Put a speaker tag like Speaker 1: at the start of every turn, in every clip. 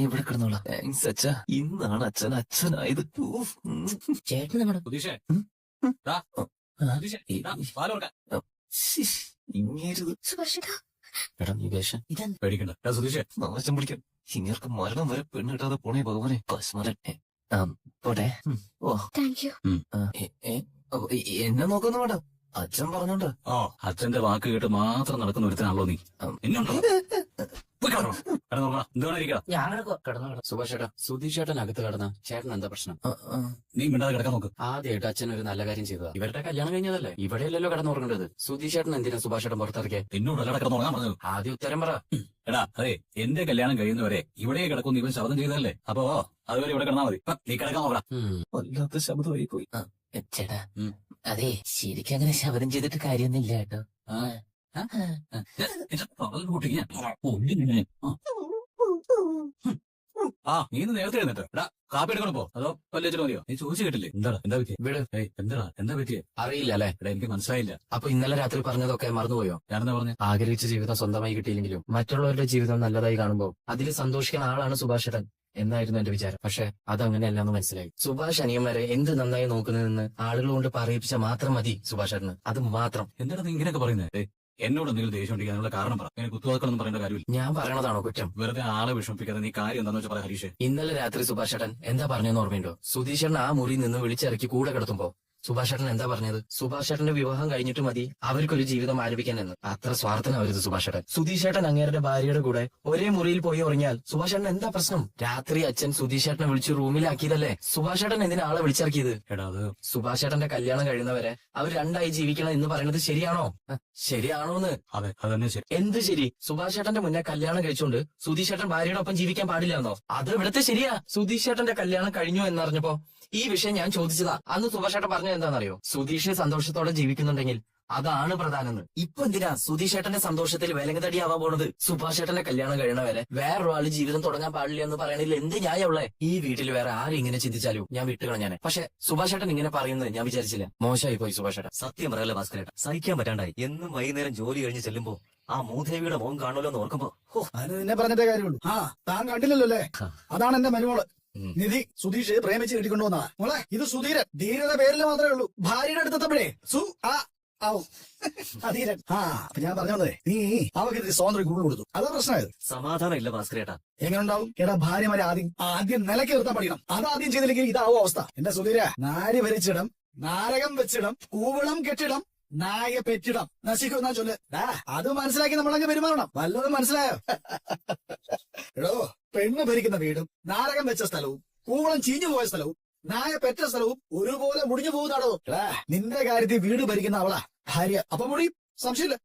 Speaker 1: ഇവിടെ കിടന്നോളാം. താങ്ക്സ് അച്ഛാ. ഇന്നാണ് അച്ഛനായത്.
Speaker 2: ചേട്ടൻ നമ്മുടെ
Speaker 3: സുധീഷേ
Speaker 1: ഇങ്ങേരുത്.
Speaker 4: സുഭാഷേട്ടാ,
Speaker 1: എടാ നികേഷ,
Speaker 2: ഇതെന്ത്
Speaker 3: പേടിക്കണ്ട സുധീഷേ.
Speaker 1: നാശം പിടിക്കാൻ ഇങ്ങേർക്ക് മരണം വരെ പെണ്ണ് കിട്ടാതെ പോണേ ഭഗവാനെ. കശ്മരൻ. പോട്ടെ. ഓ
Speaker 4: താങ്ക് യു.
Speaker 1: എന്നെ നോക്കുന്നു വേണ്ട, അച്ഛൻ പറഞ്ഞോണ്ട്.
Speaker 3: ഓ അച്ഛന്റെ വാക്ക് കേട്ട് മാത്രം നടക്കുന്ന ഒരുത്തനാണല്ലോ നീ. എന്നുണ്ടോ എന്താണ് ഇരിക്കുക?
Speaker 2: ഞാൻ കിടന്നു.
Speaker 5: സുഭാഷ് ചേട്ടാ, സുധീഷ് ചേട്ടൻ അകത്ത് കിടന്ന ചേട്ടൻ എന്താ പ്രശ്നം?
Speaker 3: നീ മിണ്ടാതെ കിടക്കാൻ നോക്ക്.
Speaker 5: ആദ്യമായിട്ട് അച്ഛൻ ഒരു നല്ല കാര്യം ചെയ്തതാ. ഇവരുടെ കല്യാണം കഴിഞ്ഞതല്ലേ, ഇവിടെയല്ലല്ലോ കിടന്നുറങ്ങേണ്ടത്. സുധീഷ് ചേട്ടൻ എന്തിനാ സുഭാഷ് ചേട്ടൻ പുറത്തിറക്കിയ?
Speaker 3: എന്നോടല്ല കിടന്നുറങ്ങാൻ പറഞ്ഞത്.
Speaker 5: ആദ്യം ഉത്തരം പറ.
Speaker 3: എടാ അതെ, എന്റെ കല്യാണം കഴിയുന്നവരെ ഇവിടെ കിടക്കും ഇവൻ ശബ്ദം ചെയ്തതല്ലേ. അപ്പോ അതുവരെ ഇവിടെ കിടന്നാ മതി. നീ കിടക്കാൻ നോക്കടാ.
Speaker 1: വല്ലാത്ത ശബ്ദമായി പോയി.
Speaker 2: ചേട്ടാ, അതെ ശരിക്കും അങ്ങനെ ശബ്ദം ചെയ്തിട്ട് കാര്യമൊന്നുമില്ല കേട്ടോ.
Speaker 3: നീ ഇന്ന് നേരത്തെ എഴുന്നേറ്റോ? എടാ കാപ്പി എടുക്കണം പോ, അതോ പല്ലേച്ചിട്ട് മതിയോ? നീ ചോദിച്ചു കേട്ടില്ലേ? എന്താ പറ്റിയ?
Speaker 5: വീട്
Speaker 3: എന്താ പറ്റിയ?
Speaker 5: അറിയില്ല അല്ലെ?
Speaker 3: എടാ എനിക്ക് മനസ്സിലായില്ല.
Speaker 5: അപ്പൊ ഇന്നലെ രാത്രി പറഞ്ഞതൊക്കെ മറന്നുപോയോ?
Speaker 3: ഞാനെന്താ പറഞ്ഞു?
Speaker 5: ആഗ്രഹിച്ച ജീവിതം സ്വന്തമായി കിട്ടിയില്ലെങ്കിലും മറ്റുള്ളവരുടെ ജീവിതം നല്ലതായി കാണുമ്പോൾ അതിൽ സന്തോഷിക്കുന്ന ആളാണ് സുഭാഷ് ചേട്ടൻ എന്നായിരുന്നു എന്റെ വിചാരം. പക്ഷെ അതങ്ങനെയല്ലെന്ന് മനസ്സിലായി. സുഭാഷ് അനിയന്മാരെ എന്ത് നന്നായി നോക്കുന്നതെന്ന് ആളുകൾ കൊണ്ട് പറയിപ്പിച്ച മാത്രം മതി സുഭാഷ് ചേട്ടന്. അത് മാത്രം.
Speaker 3: എന്താണ് നീ ഇങ്ങനെയൊക്കെ പറയുന്നത്? എന്നോട് എന്തെങ്കിലും ദേഷ്യം ഉണ്ടെങ്കിൽ കാരണം പറ. എനിക്ക് കുത്തുവാക്കളൊന്നും പറയേണ്ട കാര്യമില്ല.
Speaker 5: ഞാൻ പറയണതാണോ കുറ്റം?
Speaker 3: വെറുതെ ആളെ വിഷമിപ്പിക്കാതെ നീ കാര്യം എന്താണെന്ന് വെച്ചാൽ പറ ഹരീഷ്.
Speaker 5: ഇന്നലെ രാത്രി സുഭാഷ് ചേട്ടൻ എന്താ പറഞ്ഞെന്ന് ഓർമ്മയുണ്ടോ? സുധീഷ് ചേട്ടൻ ആ മുറിയിൽ നിന്ന് വിളിച്ചിറക്കി കൂടെ കിടത്തുമ്പോ സുഭാഷ് ചേട്ടൻ എന്താ പറഞ്ഞത്? സുഭാഷ് ചേട്ടന്റെ വിവാഹം കഴിഞ്ഞിട്ട് മതി അവർക്കൊരു ജീവിതം ആരംഭിക്കാൻ എന്ന്. അത്ര സ്വാർത്ഥനാവരുത് സുഭാഷ് ചേട്ടൻ. സുധീഷ് ചേട്ടൻ അങ്ങേരുടെ ഭാര്യയുടെ കൂടെ ഒരേ മുറിയിൽ പോയി ഉറങ്ങിയാൽ സുഭാഷ് ചേട്ടൻ എന്താ പ്രശ്നം? രാത്രി അച്ഛൻ സുധീഷ് ചേട്ടനെ വിളിച്ച് റൂമിലാക്കിയതല്ലേ? സുഭാഷ് ചേട്ടൻ എന്തിനാ ആളെ വിളിച്ചിറക്കിയത്?
Speaker 3: എടാ അത്
Speaker 5: സുഭാഷ് ചേട്ടന്റെ കല്യാണം കഴിയുന്നവരെ അവർ രണ്ടായി ജീവിക്കണം എന്ന് പറയുന്നത് ശരിയാണോ? ശരിയാണോന്ന്?
Speaker 3: അതെ അതന്നെ ശരി.
Speaker 5: എന്ത് ശരി? സുഭാഷ് ചേട്ടന്റെ മുന്നേ കല്യാണം കഴിച്ചുകൊണ്ട് സുധീഷ് ചേട്ടൻ ഭാര്യയുടെ ഒപ്പം ജീവിക്കാൻ പാടില്ലെന്നോ? അത് ഇവിടുത്തെ ശരിയാ. സുധീഷ് ചേട്ടന്റെ കല്യാണം കഴിഞ്ഞു എന്നറിഞ്ഞപ്പോ ഈ വിഷയം ഞാൻ ചോദിച്ചതാ. അന്ന് സുഭാഷ് ചേട്ടൻ പറഞ്ഞത് എന്താണെന്നറിയോ? സുധീഷ് സന്തോഷത്തോടെ ജീവിക്കുന്നുണ്ടെങ്കിൽ അതാണ് പ്രധാനം. ഇപ്പൊ എന്തിനാ സുധീഷ് ചേട്ടന്റെ സന്തോഷത്തിൽ വിലങ്ങതടിയാവാൻ പോണത്? സുഭാഷ് ചേട്ടന്റെ കല്യാണം കഴിയണവരെ വേറൊരാള് ജീവിതം തുടങ്ങാൻ പാടില്ല എന്ന് പറയണില്ല എന്ത് ന്യായമുള്ളേ? ഈ വീട്ടിൽ വേറെ ആരും ഇങ്ങനെ ചിന്തിച്ചാലും ഞാൻ വിട്ടുകളഞ്ഞാനെ. പക്ഷെ സുഭാഷ് ചേട്ടൻ ഇങ്ങനെ പറയുന്നത് ഞാൻ വിചാരിച്ചില്ല. മോശമായി പോയി സുഭാഷ് ചേട്ടൻ.
Speaker 1: സത്യം പറയല്ലേ ഭാസ്കരേട്ടാ, സഹിക്കാൻ പറ്റാണ്ടായി. എന്നും വൈകുന്നേരം ജോലി കഴിഞ്ഞ് ചെല്ലുമ്പോ ആ മൂദേവിയുടെ മോൻ കാണുമല്ലോ എന്ന് ഓർക്കുമ്പോ
Speaker 6: അത് നിന്നെ പറഞ്ഞിട്ടേ കാര്യമുള്ളൂ. താൻ കണ്ടില്ലല്ലോ അല്ലേ? അതാണ് എന്റെ മരുമോള് നിധി. സുധീഷ് പ്രേമിച്ച് കിട്ടിക്കൊണ്ടുവന്നാ മോളെ. ഇത് സുധീരൻ. ധീരത പേരിൽ മാത്രമേ ഉള്ളൂ. ഭാര്യയുടെ അടുത്തെത്തപ്പോഴേ ധീരൻ. അപ്പൊ ഞാൻ പറഞ്ഞു വന്നേ, നീ അവർക്ക് സ്വാതന്ത്ര്യം കൂടുതൽ കൊടുത്തു. അതാ പ്രശ്നമായത്.
Speaker 1: സമാധാനം ഇല്ല ഭാസ്കരേട്ടാ.
Speaker 6: എങ്ങനെ ഉണ്ടാവും? എടാ ഭാര്യമാരെ ആദ്യം നിലയ്ക്ക് നിർത്താൻ പഠിക്കണം. അതാദ്യം ചെയ്തില്ലെങ്കിൽ ഇതാവും അവസ്ഥ. എന്റെ സുധീര, നാരി ഭരിച്ചിടം, നാരകം വെച്ചിടം, കൂവളം കെട്ടിടം, നായ പെറ്റിടം, നശിക്കുന്ന ചൊല്ല്. അത് മനസ്സിലാക്കി നമ്മളങ്ങ് പെരുമാറണം. വല്ലതും മനസ്സിലായോ? എടോ, പെണ്ണ് ഭരിക്കുന്ന വീടും നാരകം വെച്ച സ്ഥലവും കൂവളം ചീഞ്ഞു പോയ സ്ഥലവും നായ പെറ്റ സ്ഥലവും ഒരുപോലെ മുടിഞ്ഞു പോകുന്നാടോ. നിന്റെ കാര്യത്തിൽ വീട് ഭരിക്കുന്ന അവളാ ഭാര്യ. അപ്പൊ മുടി സംശയമില്ല.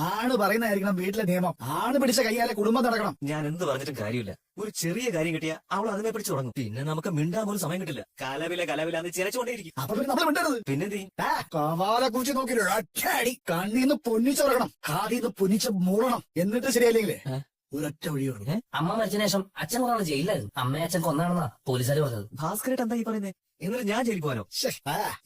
Speaker 6: ആണ് പറയുന്നതായിരിക്കണം വീട്ടിലെ നിയമം. ആണ് പിടിച്ച കയ്യാലെ കുടുംബം നടക്കണം.
Speaker 1: ഞാൻ എന്ത് പറഞ്ഞിട്ടും കാര്യമില്ല. ഒരു ചെറിയ കാര്യം കിട്ടിയാ അവൾ അതിനെ പിടിച്ചു തുടങ്ങും. പിന്നെ നമുക്ക് മിണ്ടാൻ പോലും സമയം കിട്ടില്ല. കലവിലാന്ന് ചിരച്ചുകൊണ്ടേയിരിക്കും.
Speaker 6: അപ്പൊ പിന്നെ നമ്മൾ മിണ്ടരുത്.
Speaker 1: പിന്നെന്തേ?
Speaker 6: കവാലെ കുറിച്ച് നോക്കി ഒറ്റയടി കണ്ണീന്ന് പൊന്നിച്ചുറക്കണം, കാതിന്ന് പൊന്നിച്ച് മൂടണം. എന്നിട്ട് ശരിയല്ലെങ്കിലേ ഒരൊറ്റ വഴിയുള്ളൂ.
Speaker 2: അമ്മ മരിച്ചതിന് ശേഷം അച്ഛൻ കൊണ്ടാണ് ജയിലായിരുന്നു. അമ്മയെ അച്ഛൻ കൊന്നാണെന്നാ പോലീസുകാർ പറഞ്ഞത്.
Speaker 1: ഭാസ്കരേട്ട എന്താ ഈ പറയുന്നത്? എന്നിട്ട് ഞാൻ ജയിലിൽ പോകാനോ?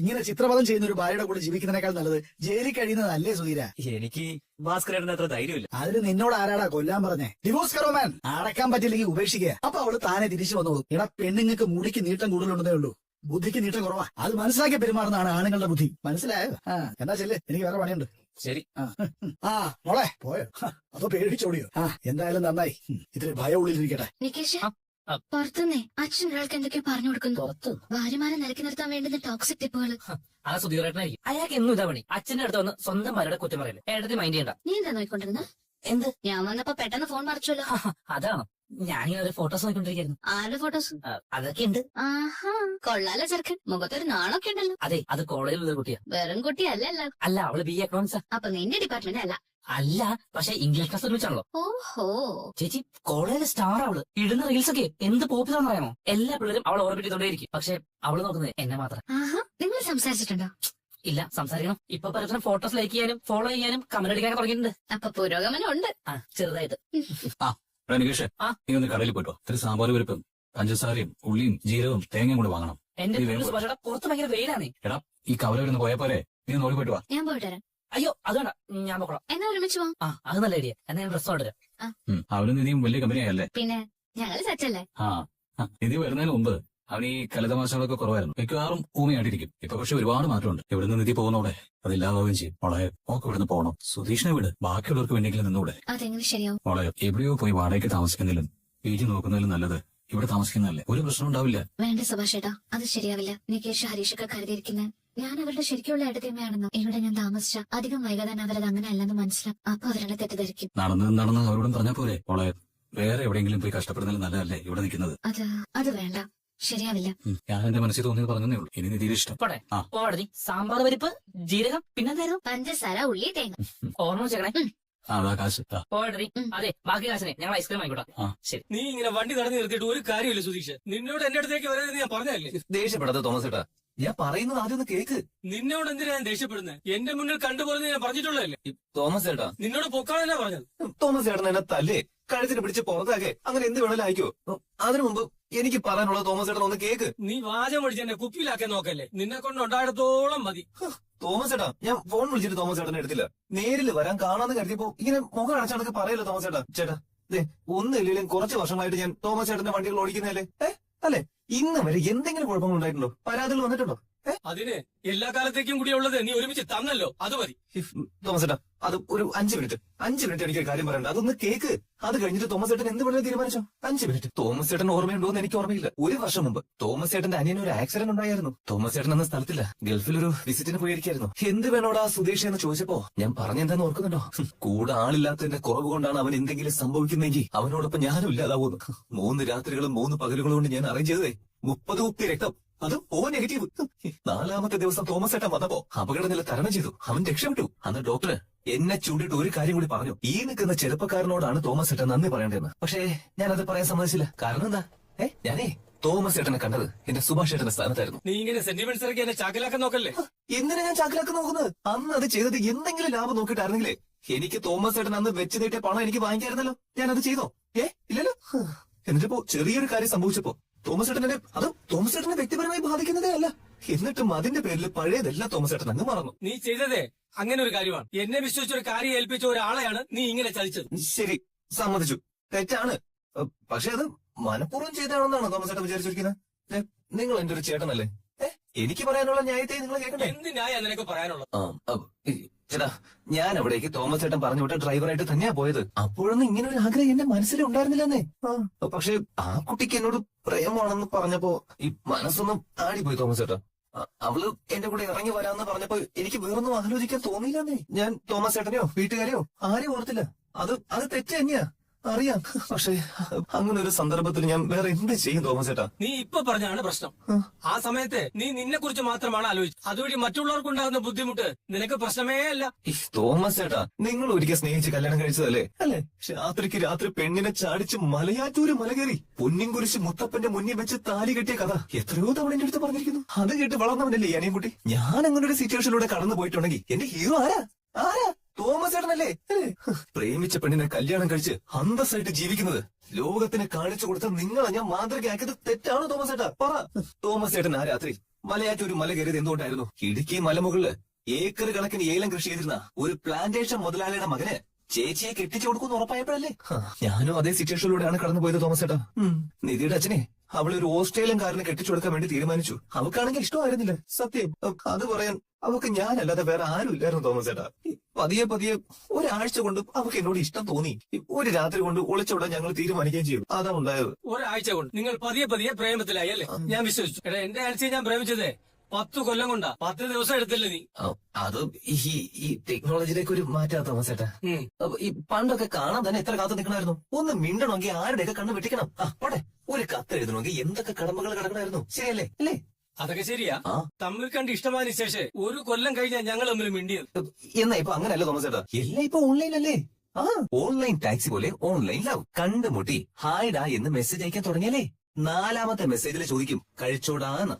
Speaker 6: ഇങ്ങനെ ചിത്രപഥം ചെയ്യുന്ന ഒരു ഭാര്യയുടെ കൂടെ ജീവിക്കുന്നതിനേക്കാൾ നല്ലത് ജയിലിൽ കഴിയുന്നതല്ലേ സുധീര?
Speaker 1: എനിക്ക് ഭാസ്കരേട്ടന് അത്ര ധൈര്യമില്ല.
Speaker 6: അതിന് നിന്നോട് ആരാടാ കൊല്ലാൻ പറഞ്ഞേ? ഡിവോഴ്സ് കറോ മാൻ. അടക്കാൻ പറ്റില്ലെങ്കിൽ ഉപേക്ഷിക്കുക. അപ്പൊ അവള് താനെ തിരിച്ചു വന്നോളൂ. എടാ, പെണ്ണുങ്ങൾക്ക് മുടിക്ക് നീട്ടം കൂടുതലുണ്ടെന്നേ ഉള്ളൂ, ബുദ്ധിക്ക് നീട്ടം കുറവാ. അത് മനസ്സിലാക്കി പെരുമാറുന്നതാണ് ആണുങ്ങളുടെ ബുദ്ധി. മനസ്സിലായോ? എന്താ ചെല്ല്, എനിക്ക് വേറെ പണിയുണ്ട്.
Speaker 5: ശരി.
Speaker 6: മോളെ പോയോ? അതോ പേടിച്ചോടിയോ? എന്തായാലും നന്നായി. ഇതിന് ഭയം ഉള്ളിലിരിക്കട്ടെ.
Speaker 4: നികേഷ്, പുറത്തുനിന്നേ അച്ഛൻ ഒരാൾക്ക് എന്തൊക്കെയോ പറഞ്ഞു കൊടുക്കുന്നു. ഭാര്യമാരെ നിലക്കി നിർത്താൻ വേണ്ടുന്ന ടോക്സിക് ടിപ്പുകൾ.
Speaker 2: ആ സുധീറേട്ടനായിരിക്കും. അയാൾക്ക് എന്നും ഇതാ പണി. അച്ഛന്റെ അടുത്ത് വന്ന് സ്വന്തം ഭാര്യയുടെ കുറ്റം പറയില്ല. ഏട്ടത്തി മൈൻഡ് ചെയ്യണ്ട.
Speaker 4: നീ എന്താ നോക്കിക്കൊണ്ടിരുന്നത്?
Speaker 2: എന്ത്?
Speaker 4: ഞാൻ വന്നപ്പോ പെട്ടെന്ന് ഫോൺ മറിച്ചല്ലോ.
Speaker 2: അതാണോ? ഞാനിങ്ങനെ ഒരു ഫോട്ടോസ് നോക്കിക്കൊണ്ടിരിക്കുന്നു.
Speaker 4: ആരുടെ ഫോട്ടോസ്?
Speaker 2: അതൊക്കെ ഉണ്ട്.
Speaker 4: ആഹാ, കൊള്ളാലോ ചെറുക്കൻ. മുഖത്തൊരു നാണൊക്കെ ഉണ്ടല്ലോ.
Speaker 2: അതെ, അത് കോളേജിലുള്ള കുട്ടിയാ.
Speaker 4: വെറും കുട്ടിയല്ലല്ലോ.
Speaker 2: അല്ല, അവള് BA എക്കണോമിക്സാ.
Speaker 4: അപ്പൊ നിന്റെ ഡിപ്പാർട്ട്മെന്റ് അല്ല?
Speaker 2: അല്ല, പക്ഷെ ഇംഗ്ലീഷ് ക്ലാസ് ഒരുമിച്ചാണല്ലോ.
Speaker 4: ഓഹോ.
Speaker 2: ചേച്ചി, കോളേജിലെ സ്റ്റാർ അവള്. ഇടുന്ന റീൽസ് ഒക്കെ എന്ത് പോപ്പുലർ അറിയാമോ? എല്ലാ പിള്ളേരും അവൾ ഓർബിറ്റ് ചെയ്തോണ്ടേയിരിക്കും. പക്ഷെ അവള് നോക്കുന്നത് എന്നെ മാത്രം.
Speaker 4: ആഹാ, നിങ്ങൾ സംസാരിച്ചിട്ടുണ്ടോ?
Speaker 2: ഇല്ല, സംസാരിക്കണം. ഇപ്പൊ പരസ്പരം ഫോട്ടോസ് ലൈക്ക് ചെയ്യാനും ഫോളോ ചെയ്യാനും കമന്റ് അടിക്കാനൊക്കെ തുടങ്ങിയിട്ടുണ്ട്.
Speaker 4: അപ്പൊ പുരോഗമനം ഉണ്ട്.
Speaker 2: ചെറുതായിട്ട്.
Speaker 3: നികേഷ്, നീ ഒന്ന് കടയിൽ പോയിട്ടോ. ഇത്തിരി സാമ്പാർ പരിപ്പും പഞ്ചസാരയും ഉള്ളിയും ജീരകവും തേങ്ങയും കൂടെ വാങ്ങണം.
Speaker 2: എന്റെ പുറത്ത് ഭയങ്കര വെയിലാണേ.
Speaker 3: എടാ, ഈ കവല വരുന്ന പോയാ പോരെ? നീ നോടി പോയിട്ട് വാ.
Speaker 4: ഞാൻ പോയിട്ട് വരാം.
Speaker 2: അയ്യോ, അത് വേണ്ട, ഞാൻ പോകണം.
Speaker 4: എന്നാ ഒരുമിച്ച് പോവാം.
Speaker 2: അത് നല്ല ഐഡിയ. എന്നാ ഞാൻ ഡ്രസ് ഓർഡർ.
Speaker 3: അവരും നീയും വലിയ കമ്പനിയായല്ലേ?
Speaker 4: പിന്നെ ഞങ്ങൾ സെറ്റല്ലേ?
Speaker 3: ആ നിധി വരുന്നതിന് മുമ്പ് അവൻ ഈ കലതമാശകളൊക്കെ കുറവായിരുന്നു. മിക്കവാറും ഊമയായിട്ടിരിക്കും. ഇപ്പൊ പക്ഷെ ഒരുപാട് മാറ്റമുണ്ട്. ഇവിടുന്ന് നിധി പോകുന്നോടെ അതില്ലാതാവുകയും ചെയ്യും. മോളെ നോക്ക് ഇവിടുന്ന് പോകണം. സുധീഷിനെ വിട്, ബാക്കിയുള്ളവർക്ക് വേണ്ടെങ്കിലും നിന്നൂടെ.
Speaker 4: അതെങ്ങനെ ശരിയാവും?
Speaker 3: മോളെ എവിടെയോ പോയി വാടകയ്ക്ക് താമസിക്കുന്നില്ലും വീട്ടിൽ നോക്കുന്നതിലും നല്ലത് ഇവിടെ താമസിക്കുന്നതല്ലേ. ഒരു പ്രശ്നം ഉണ്ടാവില്ല.
Speaker 4: വേണ്ട സുഭാഷേട്ടാ, അത് ശരിയാവില്ല. നികേഷ് ഹരീഷൊക്കെ കരുതിയിരിക്കുന്നത് ഞാൻ അവരുടെ ശരിക്കുള്ള ഇടതീമയാണെന്നോ. ഇവിടെ ഞാൻ താമസിച്ച അധികം വൈകാതെ അവരത് അങ്ങനെ അല്ലെന്ന് മനസ്സിലാവും. അപ്പൊ അവരെന്നെ തെറ്റിദ്ധരിക്കും.
Speaker 3: നടന്ന് അവരോടും പറഞ്ഞാ പോരെ. മോളെ വേറെ എവിടെയെങ്കിലും പോയി കഷ്ടപ്പെടുന്നതിലും നല്ലതല്ലേ ഇവിടെ നിൽക്കുന്നത്.
Speaker 4: അത് വേണ്ട, ശരിയാവില്ല.
Speaker 3: ഞാൻ എന്റെ മനസ്സിൽ തോന്നിയത് പറഞ്ഞതേ ഉള്ളൂ. ഇനി നിധിയുടെ ഇഷ്ടം.
Speaker 2: പോടെ
Speaker 3: ആ.
Speaker 2: പോടതി. സാമ്പാർ പരിപ്പ്, ജീരകം, പിന്നെന്തായിരുന്നു?
Speaker 4: പഞ്ചസാര, ഉള്ളി, തേങ്ങ.
Speaker 2: ഓർമ്മ വെച്ചേക്കണേ.
Speaker 3: അതാ കാശ്.
Speaker 2: പോടതി. അതെ, ബാക്കി കാശിനെ ഞങ്ങൾ ഐസ്ക്രീം ആയിക്കോട്ടെ.
Speaker 3: ആ.
Speaker 2: ശരി.
Speaker 1: നീ ഇങ്ങനെ വണ്ടി തടഞ്ഞു നിർത്തിയിട്ട് ഒരു കാര്യമില്ല സുധീഷ്. നിന്നോട് എന്റെ അടുത്തേക്ക് വരാതെ ഞാൻ പറഞ്ഞല്ലേ.
Speaker 5: ദേഷ്യപ്പെടാത്ത തോമസ് ഏട്ടാ, ഞാൻ പറയുന്നത് ആദ്യം ഒന്ന് കേക്ക്.
Speaker 1: നിന്നോട് എന്തിനാ ഞാൻ ദേഷ്യപ്പെടുന്നത്? എന്റെ മുന്നിൽ കണ്ടുപോലെന്ന് ഞാൻ പറഞ്ഞിട്ടുള്ളതല്ലേ.
Speaker 5: തോമസ് ഏട്ടാ,
Speaker 1: നിന്നോട് പൊക്കാണെന്നാ പറഞ്ഞത്.
Speaker 5: തോമസ് ഏട്ടൻ എന്നെ തല്ലേ, കഴുത്തിന് പിടിച്ച് പുറത്താകെ, അങ്ങനെ എന്ത് വേണേലും അയക്കോ. അതിനു മുമ്പ് എനിക്ക് പറയാനുള്ളത് തോമസ് ഏട്ടൻ ഒന്ന് കേക്ക്.
Speaker 1: നീ വാചം പഠിച്ച് എന്നെ കുപ്പിയിലാക്കാൻ നോക്കല്ലേ. നിന്നെ കൊണ്ട് ഉണ്ടായിടത്തോളം മതി.
Speaker 5: തോമസ് ഏട്ടാ, ഞാൻ ഫോൺ വിളിച്ചിട്ട് തോമസ് ഏട്ടനെ എടുത്തില്ല. നേരിൽ വരാൻ കാണാന്ന് കരുതിയപ്പോ ഇങ്ങനെ മുഖം അടച്ചടക്ക് പറയല്ലോ തോമസ് ഏട്ടാ. ചേട്ടാ ഒന്നില്ലെങ്കിലും കുറച്ച് വർഷമായിട്ട് ഞാൻ തോമസ് ഏട്ടന്റെ വണ്ടികൾ ഓടിക്കുന്നതല്ലേ. അല്ലെ, ഇന്ന് വരെ എന്തെങ്കിലും കുഴപ്പങ്ങൾ ഉണ്ടായിട്ടുണ്ടോ? പരാതികൾ വന്നിട്ടുണ്ടോ?
Speaker 1: അതിന് എല്ലാ കാലത്തേക്കും കൂടിയുള്ളത് നീ ഒരുമിച്ച് തന്നല്ലോ, അത് മതി.
Speaker 5: തോമസ് ഏട്ടാ, അത് ഒരു 5 മിനിറ്റ് എനിക്കൊരു കാര്യം പറയണ്ട. അതൊന്ന് കേക്ക്. അത് കഴിഞ്ഞിട്ട് തോമസ് ഏട്ടൻ എന്ത് വേണമെങ്കിലും തീരുമാനിച്ചോ. 5 മിനിറ്റ്. തോമസ് ഏട്ടൻ ഓർമ്മയുണ്ടോ എന്ന് എനിക്ക് ഓർമ്മയില്ല. ഒരു വർഷം മുമ്പ് തോമസ് ഏട്ടന്റെ അനിയന് ഒരു ആക്സിഡന്റ് ഉണ്ടായിരുന്നു. തോമസ് ഏട്ടൻ എന്ന സ്ഥലത്തില്ല, ഗൾഫിൽ ഒരു വിസിറ്റിന് പോയിരിക്കായിരുന്നു. എന്ത് വേണോടാ സുധീഷ് എന്ന് ചോദിച്ചപ്പോ ഞാൻ പറഞ്ഞെന്താന്ന് ഓർക്കുന്നുണ്ടോ? കൂടെ ആളില്ലാത്തതിന്റെ കുറവ് കൊണ്ടാണ് അവൻ എന്തെങ്കിലും സംഭവിക്കുന്നെങ്കിൽ അവനോടൊപ്പം ഞാനും ഇല്ലാതാവുന്നു. 3 രാത്രികളും 3 പകലുകളും കൊണ്ട് ഞാൻ അറേഞ്ച് ചെയ്തതേ 30 കുപ്പി രക്തം, അത് ഓ നെഗറ്റീവ്. 4ാമത്തെ ദിവസം തോമസ് ഏട്ടൻ വന്നപ്പോ അപകടനില തരണം ചെയ്തു. അവൻ രക്ഷപ്പെട്ടു. അന്ന് ഡോക്ടർ എന്നെ ചൂണ്ടിട്ട് ഒരു കാര്യം കൂടി പറഞ്ഞു. ഈ നിൽക്കുന്ന ചെറുപ്പക്കാരനോടാണ് തോമസ് ഏട്ടൻ നന്ദി പറയേണ്ടതെന്ന്. പക്ഷേ ഞാനത് പറയാൻ സമ്മതിച്ചില്ല. കാരണം എന്താ? ഞാനേ തോമസ് ഏട്ടനെ കണ്ടത് എന്റെ സുഭാഷ് ഏട്ടന്റെ സ്ഥാനത്തായിരുന്നു.
Speaker 1: നീ ഇങ്ങനെ സെന്റിമെന്റ്സ് ഇറക്കി എന്നെ ചാക്കലാക്കാൻ നോക്കല്ലേ.
Speaker 5: എന്തിനാ ഞാൻ ചാക്കിലാക്കി നോക്കുന്നത്? അന്ന് അത് ചെയ്തത് എന്തെങ്കിലും ലാഭം നോക്കിയിട്ടായിരുന്നെങ്കിലേ എനിക്ക് തോമസ് ഏട്ടൻ അന്ന് വെച്ച് നീട്ടിയ പണം എനിക്ക് വാങ്ങിക്കായിരുന്നല്ലോ. ഞാനത് ചെയ്തോ? ഇല്ലല്ലോ. എന്നിട്ടിപ്പോ ചെറിയൊരു കാര്യം സംഭവിച്ചപ്പോ തോമസ് ഏട്ടനെ തോമസ് ഏട്ടനെ വ്യക്തിപരമായി ബാധിക്കുന്നതേ അല്ല. എന്നിട്ടും അതിന്റെ പേരിൽ പഴയതെല്ലാം തോമസ് ഏട്ടൻ അങ്ങ് മറന്നു.
Speaker 1: നീ ചെയ്തതേ അങ്ങനെ ഒരു കാര്യമാണ്. എന്നെ വിശ്വസിച്ചൊരു കാര്യം ഏൽപ്പിച്ച ഒരാളെയാണ് നീ ഇങ്ങനെ ചതിച്ചത്.
Speaker 5: ശരി, സമ്മതിച്ചു, തെറ്റാണ്. പക്ഷെ അത് മനഃപൂർവ്വം ചെയ്താണെന്നാണോ തോമസ് ഏട്ടൻ വിചാരിച്ചിരിക്കുന്നത്? നിങ്ങൾ എന്റെ ഒരു ചേട്ടനല്ലേ. എനിക്ക് പറയാനുള്ള ന്യായത്തെ നിങ്ങൾ കേൾക്കണ്ടേ?
Speaker 1: എന്ത് ന്യായ നിനക്ക് പറയാനുള്ളത്?
Speaker 5: ചേട്ടാ, ഞാൻ അവിടേക്ക് തോമസ് ഏട്ടൻ പറഞ്ഞു വിട്ട ഡ്രൈവറായിട്ട് തന്നെയാ പോയത്. അപ്പോഴൊന്നും ഇങ്ങനെ ഒരു ആഗ്രഹം എന്റെ മനസ്സിൽ ഉണ്ടായിരുന്നില്ലെന്നേ. പക്ഷെ ആ കുട്ടിക്ക് എന്നോട് പ്രേമാണെന്ന് പറഞ്ഞപ്പോ ഈ മനസ്സൊന്നും ആടിപ്പോയി തോമസ് ഏട്ടാ. അവള് എന്റെ കൂടെ ഇറങ്ങി വരാന്ന് പറഞ്ഞപ്പോ എനിക്ക് വേറൊന്നും ആലോചിക്കാൻ തോന്നിയില്ലെന്നേ. ഞാൻ തോമസ് ഏട്ടനെയോ വീട്ടുകാരെയോ ആരെയും ഓർത്തില്ല. അത് തെറ്റ് തന്നെയാ, അറിയാം. പക്ഷെ അങ്ങനെ ഒരു സന്ദർഭത്തിൽ ഞാൻ വേറെ എന്ത് ചെയ്യും തോമസ് ഏട്ടാ?
Speaker 1: നീ ഇപ്പൊ പറഞ്ഞാണ് പ്രശ്നം. ആ സമയത്ത് നീ നിന്നെ കുറിച്ച് മാത്രമാണ് ആലോചിച്ചത്. അതുവഴി മറ്റുള്ളവർക്കുണ്ടാകുന്ന ബുദ്ധിമുട്ട് നിനക്ക് പ്രശ്നമേ അല്ല.
Speaker 5: തോമസ് ഏട്ടാ, നിങ്ങൾ ഒരിക്കൽ സ്നേഹിച്ച് കല്യാണം കഴിച്ചതല്ലേ? അല്ലേ? രാത്രിക്ക് രാത്രി പെണ്ണിനെ ചാടിച്ച് മലയാറ്റൂര് മല കയറി പൊന്നിൻകുരിശ് മുത്തപ്പന്റെ മുന്നിൽ വെച്ച് താലി കെട്ടിയ കഥ എത്രയോ തവണ എന്റെ അടുത്ത് പറഞ്ഞിരിക്കുന്നു. അത് കേട്ട് വളർന്നവനല്ലേ ഈ അനിയൻകുട്ടി. ഞാൻ അങ്ങനെ ഒരു സിറ്റുവേഷനിലൂടെ കടന്നു പോയിട്ടുണ്ടെങ്കിൽ എന്റെ ഹീറോ ആരാ? തോമസ് ഏട്ടനല്ലേ? പ്രേമിച്ച പെണ്ണിനെ കല്യാണം കഴിച്ച് അന്തസ്സായിട്ട് ജീവിക്കുന്നത് ലോകത്തിന് കാണിച്ചു കൊടുത്ത നിങ്ങളെ ഞാൻ മാതൃകയാക്കിയത് തെറ്റാണോ തോമസ് ഏട്ടാ? പറ. തോമസ് ഏട്ടൻ ആ രാത്രി മലയാറ്റൂര് മല കയറിയത് എന്തുകൊണ്ടായിരുന്നു? ഇടുക്കി മലമുകളില് ഏക്കർ കണക്കിന് ഏലം കൃഷി ചെയ്തിരുന്ന ഒരു പ്ലാന്റേഷൻ മുതലാളിയുടെ മകന് ചേച്ചിയെ കെട്ടിച്ചു കൊടുക്കുമെന്ന് ഉറപ്പായപ്പോഴല്ലേ? ഞാനും അതേ സിറ്റുവേഷനിലൂടെയാണ് കടന്നുപോയത് തോമസ് ഏട്ടാ. നിധിയുടെ അച്ഛനെ അവളെ ഒരു ഓസ്ട്രേലിയൻകാരനെ കെട്ടിച്ചു കൊടുക്കാൻ വേണ്ടി തീരുമാനിച്ചു. അവൾക്കാണെങ്കിൽ ഇഷ്ടമായിരുന്നില്ല. സത്യം, അത് പറയാൻ അവക്ക് ഞാനല്ലാതെ വേറെ ആരും ഇല്ലായിരുന്നു തോമസ് ഏട്ടാ. പതിയെ ഒരാഴ്ച കൊണ്ട് അവക്ക് എന്നോട് ഇഷ്ടം തോന്നി. ഒരു രാത്രി കൊണ്ട് ഒളിച്ചോടാൻ ഞങ്ങൾ തീരുമാനിക്കുകയും ചെയ്തു. അതാ ഉണ്ടായത്.
Speaker 1: ഒരാഴ്ച കൊണ്ട് നിങ്ങൾ പതിയെ പ്രേമത്തിലായി അല്ലേ? ഞാൻ വിശ്വസിച്ചു. എടാ, എന്റെ ആഴ്ചയെ ഞാൻ പ്രേമിച്ചതേ 10 കൊല്ലം കൊണ്ടാ. 10 ദിവസം എടുത്തില്ല നീ.
Speaker 5: അത് ഈ ടെക്നോളജിയിലേക്ക് ഒരു മാറ്റാ തോമസ് ഏട്ടാ. ഈ പണ്ടൊക്കെ കാണാൻ തന്നെ എത്ര കാത്തു നിൽക്കണമായിരുന്നു. ഒന്ന് മിണ്ടണമെങ്കിൽ ആരുടെയൊക്കെ കണ്ണ് വെട്ടിക്കണം. പോട്ടെ, ഒരു കത്ത് എഴുതണമെങ്കിൽ എന്തൊക്കെ കടമ്പകൾ കിടക്കണമായിരുന്നു. ശരിയല്ലേ? അല്ലേ?
Speaker 1: അതൊക്കെ ശരിയാ. തമ്മിൽ കണ്ട് ഇഷ്ടമായതിനു ശേഷം 1 കൊല്ലം കഴിഞ്ഞാൽ ഞങ്ങൾ തമ്മിൽ മിണ്ടിയത്.
Speaker 5: എന്നാ ഇപ്പൊ അങ്ങനെയല്ല തോമസ് ഏട്ടാ. എല്ലാം ഇപ്പൊ ഓൺലൈൻ അല്ലേ? ഓൺലൈൻ ടാക്സി പോലെ ഓൺലൈൻ ലവ്. കണ്ടുമുട്ടി ഹായ്ഡാ എന്ന് മെസ്സേജ് അയക്കാൻ തുടങ്ങിയല്ലേ? 4ാമത്തെ മെസ്സേജിൽ ചോദിക്കും കഴിച്ചോടാന്ന്.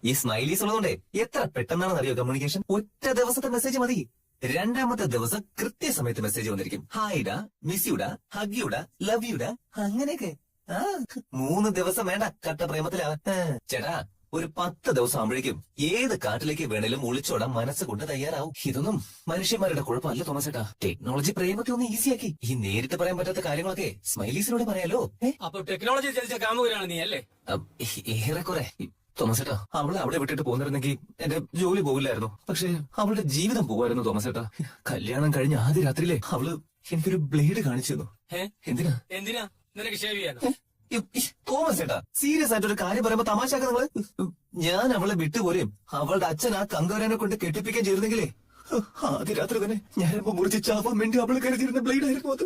Speaker 5: ഈ സ്മൈലീസ് ഉള്ളതുകൊണ്ടേ എത്ര പെട്ടെന്നാണെന്ന് അറിയോ കമ്മ്യൂണിക്കേഷൻ? ഒറ്റ ദിവസത്തെ മെസ്സേജ് മതി. 2ാമത്തെ ദിവസം കൃത്യസമയത്ത് മെസ്സേജ് വന്നിരിക്കും. ഹായ്ഡാ, മിസ് യുടാ, ഹഗ് യുടാ, ലവ് യുടാ, അങ്ങനെയൊക്കെ. 3 ദിവസം വേണ്ട കട്ട പ്രേമത്തിലാവാൻ. ചേട്ടാ,
Speaker 1: ഒരു 10 ദിവസം ആകുമ്പോഴേക്കും ഏത് കാട്ടിലേക്ക് വേണേലും ഒളിച്ചോടാൻ മനസ്സുകൊണ്ട് തയ്യാറാവും. ഇതൊന്നും മനുഷ്യന്മാരുടെ കുഴപ്പമല്ല തോമസ് ചേട്ടാ. ടെക്നോളജി പ്രേമത്തെ ഒന്ന് ഈസിയാക്കി. ഈ നേരിട്ട് പറയാൻ പറ്റാത്ത കാര്യങ്ങളൊക്കെ സ്മൈലീസിനോട് പറയാലോ.
Speaker 7: അപ്പൊ ടെക്നോളജി ചലിച്ച കാമുകനാണ് നീ അല്ലേ?
Speaker 1: ഏറെക്കുറെ. തോമസ് ചേട്ടാ, അവളെ അവിടെ വിട്ടിട്ട് പോന്നിരുന്നെങ്കിൽ എന്റെ ജോലി പോകില്ലായിരുന്നു. പക്ഷെ അവളുടെ ജീവിതം പോകായിരുന്നു തോമസ് ചേട്ടാ. കല്യാണം കഴിഞ്ഞ ആദ്യ രാത്രിയിലെ അവള് എനിക്കൊരു ബ്ലേഡ് കാണിച്ചു തന്നു. എന്തിനാ?
Speaker 7: എന്തിനാ നിനക്ക് ഷേവ് ചെയ്യാനോ?
Speaker 1: തോമസ് ചേട്ടാ, സീരിയസ് ആയിട്ട് ഒരു കാര്യം പറയുമ്പോ തമാശാക്ക നിങ്ങള്. ഞാൻ അവളെ വിട്ടുപോലെയും അവളുടെ അച്ഛൻ ആ കങ്കവരാനെ കൊണ്ട് കെട്ടിപ്പിക്കാൻ ചേർന്നെങ്കിലേ ആദ്യ രാത്രി തന്നെ ഞാൻ മുറിച്ച് ചാവാൻ വേണ്ടി അവള് കരുതിയിരുന്ന ബ്ലേഡ് ആയിരുന്നു അത്.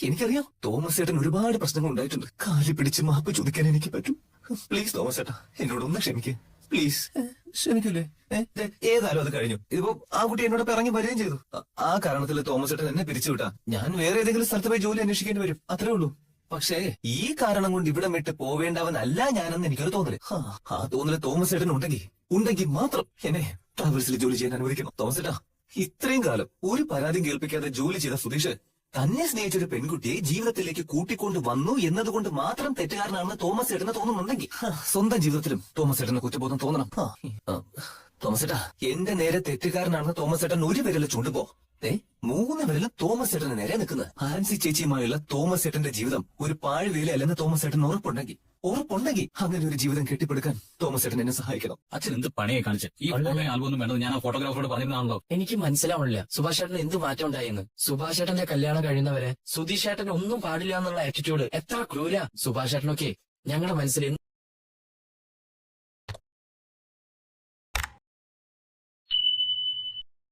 Speaker 1: എനിക്കറിയാം തോമസ് ചേട്ടൻ ഒരുപാട് പ്രശ്നങ്ങൾ ഉണ്ടായിട്ടുണ്ട്. കാലി പിടിച്ച് മാപ്പ് ചോദിക്കാൻ എനിക്ക് പറ്റും. പ്ലീസ് തോമസ് ചേട്ടാ, എന്നോടൊന്ന് ക്ഷമിക്ക് പ്ലീസ്. ക്ഷമിക്കൂലേ? ഏതായാലും അത് കഴിഞ്ഞു. ഇതിപ്പോ ആ കുട്ടി എന്നോട് ഇറങ്ങി വരികയും ചെയ്തു. ആ കാരണത്തിൽ തോമസ് ചേട്ടൻ എന്നെ പിരിച്ചുവിട്ടാ ഞാൻ വേറെ ഏതെങ്കിലും സ്ഥലത്ത് പോയി ജോലി അന്വേഷിക്കേണ്ടി വരും. അത്രേ ഉള്ളൂ. പക്ഷേ ഈ കാരണം കൊണ്ട് ഇവിടെ വിട്ട് പോവേണ്ടവനല്ല ഞാനെന്ന് എനിക്കൊരു തോന്നല്. ആ തോന്നല് തോമസ് ചേട്ടൻ ഉണ്ടെങ്കിൽ മാത്രം എന്നെ ട്രാവൽസിൽ ജോലി ചെയ്യാൻ അനുവദിക്കണം. തോമസ് ചേട്ടാ, ഇത്രയും കാലം ഒരു പരാതിയും കേൾപ്പിക്കാതെ ജോലി ചെയ്ത സുധീഷ് തന്നെ സ്നേഹിച്ചൊരു പെൺകുട്ടിയെ ജീവിതത്തിലേക്ക് കൂട്ടിക്കൊണ്ട് വന്നു എന്നതുകൊണ്ട് മാത്രം തെറ്റുകാരനാണെന്ന് തോമസ് ചേട്ടന് തോന്നുന്നുണ്ടെങ്കിൽ സ്വന്തം ജീവിതത്തിലും തോമസ് ചേട്ടന് കുറ്റബോധം തോന്നണം. തോമസ് ചേട്ടാ, എന്റെ നേരെ തെറ്റുകാരനാണെന്ന് തോമസ് ചേട്ടൻ ഒരു വിരൽ ചൂണ്ടുപോ 3 വിരലും തോമസ് ചേട്ടന് നേരെ നിൽക്കുന്നത്. ആൻസി ചേച്ചിയുമായുള്ള തോമസ് ചേട്ടന്റെ ജീവിതം ഒരു പാഴ്വേലയല്ലെന്ന് തോമസ് ചേട്ടൻ ഉറപ്പുണ്ടെങ്കിൽ അങ്ങനെ ഒരു ജീവിതം കെട്ടിപ്പടുക്കാൻ തോമസ് ചേട്ടൻ എന്നെ സഹായിക്കണം.
Speaker 3: അച്ഛൻ എന്ത് പണിയെ കാണിച്ച് ഈ ആൽബം ഒന്നും വേണ്ടത് ഞാൻ ആ ഫോട്ടോഗ്രാഫറോട് പറഞ്ഞിരുന്നാണല്ലോ.
Speaker 5: എനിക്ക് മനസ്സിലാവണില്ല സുഭാഷ് ചേട്ടന് എന്ത് മാറ്റം ഉണ്ടായെന്ന്. സുഭാഷ് ചേട്ടന്റെ കല്യാണം കഴിയുന്നവരെ സുധീഷ് ചേട്ടൻ ഒന്നും പാടില്ല എന്നുള്ള ആറ്റിറ്റ്യൂഡ് എത്ര ക്രൂര. സുഭാഷ് ചേട്ടനൊക്കെ ഞങ്ങളുടെ മനസ്സിൽ